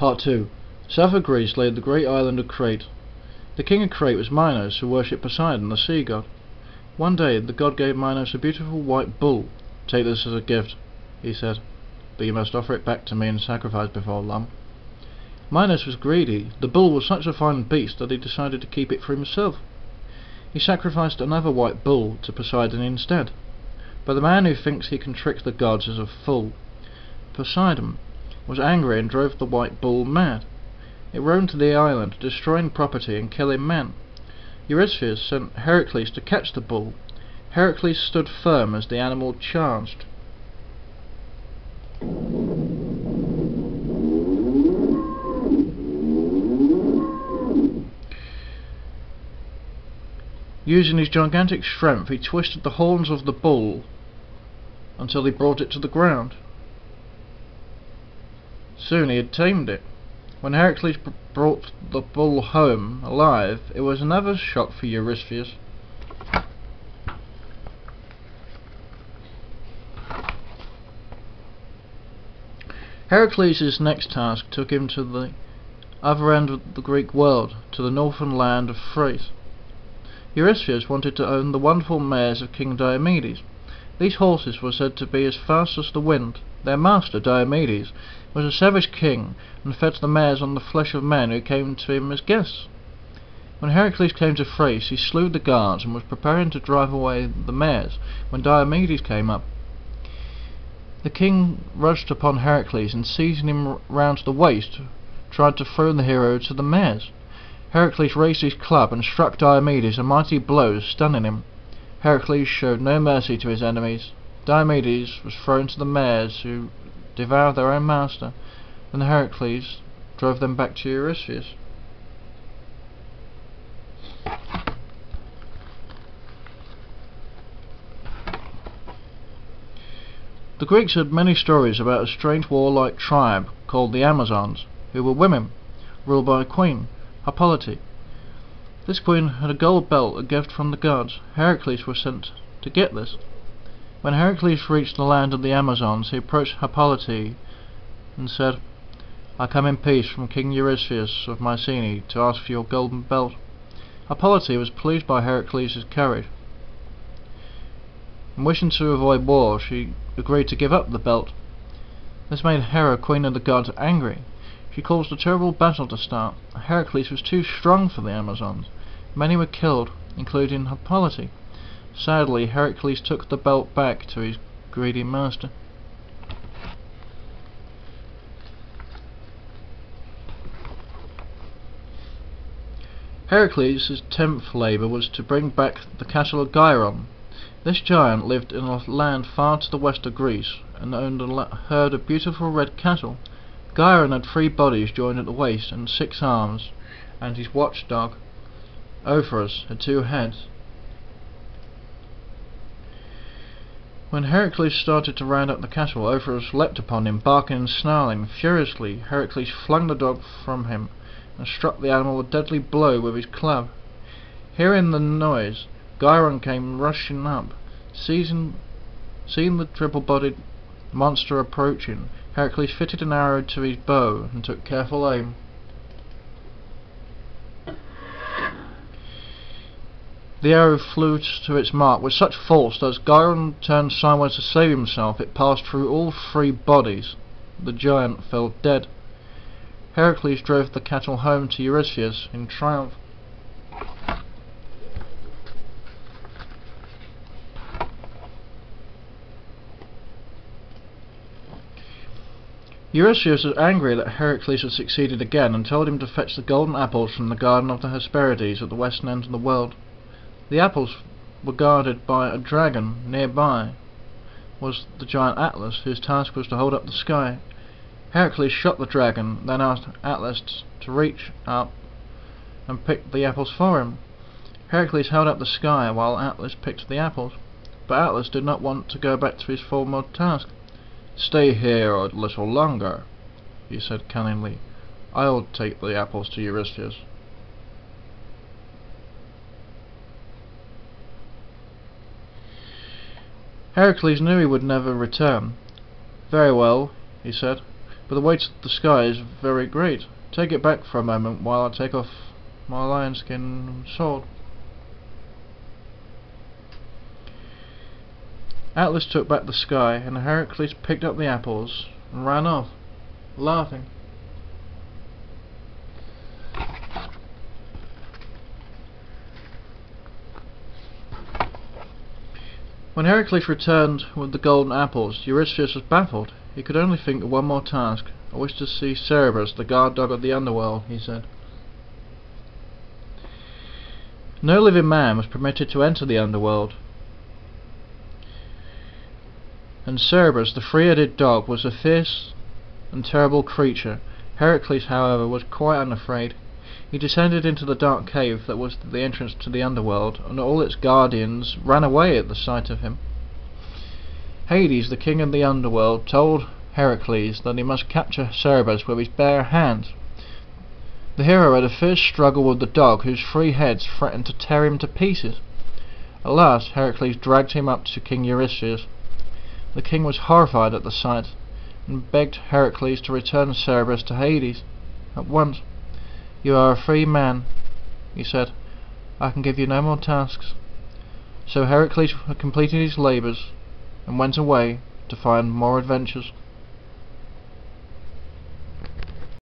Part 2. South of Greece lay the great island of Crete. The king of Crete was Minos, who worshipped Poseidon, the sea god. One day the god gave Minos a beautiful white bull. "Take this as a gift," he said, "but you must offer it back to me in sacrifice before long." Minos was greedy. The bull was such a fine beast that he decided to keep it for himself. He sacrificed another white bull to Poseidon instead. But the man who thinks he can trick the gods is a fool. Poseidon was angry and drove the white bull mad. It roamed the island, destroying property and killing men. Eurystheus sent Heracles to catch the bull. Heracles stood firm as the animal charged. Using his gigantic strength, he twisted the horns of the bull until he brought it to the ground. Soon he had tamed it. When Heracles brought the bull home alive, it was another shock for Eurystheus. Heracles' next task took him to the other end of the Greek world, to the northern land of Thrace. Eurystheus wanted to own the wonderful mares of King Diomedes. These horses were said to be as fast as the wind. Their master, Diomedes, was a savage king, and fed the mares on the flesh of men who came to him as guests. When Heracles came to Thrace, he slew the guards and was preparing to drive away the mares when Diomedes came up. The king rushed upon Heracles and, seizing him round the waist, tried to throw the hero to the mares. Heracles raised his club and struck Diomedes a mighty blow, stunning him. Heracles showed no mercy to his enemies. Diomedes was thrown to the mares, who devoured their own master. Then Heracles drove them back to Eurystheus. The Greeks had many stories about a strange warlike tribe called the Amazons, who were women, ruled by a queen, Hippolyte. This queen had a gold belt, a gift from the gods. Heracles was sent to get this. When Heracles reached the land of the Amazons, he approached Hippolyte and said, "I come in peace from King Eurystheus of Mycenae to ask for your golden belt." Hippolyte was pleased by Heracles' courage, and wishing to avoid war, she agreed to give up the belt. This made Hera, queen of the gods, angry. She caused a terrible battle to start. Heracles was too strong for the Amazons. Many were killed, including Hippolyte. Sadly, Heracles took the belt back to his greedy master. Heracles' 10th labour was to bring back the castle of Gyron. This giant lived in a land far to the west of Greece and owned a herd of beautiful red cattle. Gyron had 3 bodies joined at the waist and 6 arms, and his watchdog, Ophrys, had 2 heads. When Heracles started to round up the cattle, Ophrys leapt upon him, barking and snarling furiously. Heracles flung the dog from him and struck the animal a deadly blow with his club. Hearing the noise, Gyron came rushing up. Seeing the triple-bodied monster approaching, Heracles fitted an arrow to his bow and took careful aim. The arrow flew to its mark with such force that as Gyron turned sideways to save himself, it passed through all 3 bodies. The giant fell dead. Heracles drove the cattle home to Eurystheus in triumph. Eurystheus was angry that Heracles had succeeded again and told him to fetch the golden apples from the garden of the Hesperides at the western end of the world. The apples were guarded by a dragon. Nearby was the giant Atlas, whose task was to hold up the sky. Heracles shot the dragon, then asked Atlas to reach up and pick the apples for him. Heracles held up the sky while Atlas picked the apples, but Atlas did not want to go back to his former task. "Stay here a little longer," he said cunningly. "I'll take the apples to Eurystheus." Heracles knew he would never return. "Very well," he said. but the weight of the sky is very great. Take it back for a moment while I take off my lion skin sword. Atlas took back the sky, and Heracles picked up the apples and ran off, laughing. When Heracles returned with the golden apples, Eurystheus was baffled. He could only think of one more task. "I wish to see Cerberus, the guard dog of the underworld," he said. No living man was permitted to enter the underworld, and Cerberus, the three-headed dog, was a fierce and terrible creature. Heracles, however, was quite unafraid. He descended into the dark cave that was the entrance to the underworld, and all its guardians ran away at the sight of him. Hades, the king of the underworld, told Heracles that he must capture Cerberus with his bare hands. The hero had a fierce struggle with the dog, whose three heads threatened to tear him to pieces. At last Heracles dragged him up to King Eurystheus. The king was horrified at the sight, and begged Heracles to return Cerberus to Hades at once. "You are a free man," he said. "I can give you no more tasks." So Heracles completed his labours and went away to find more adventures.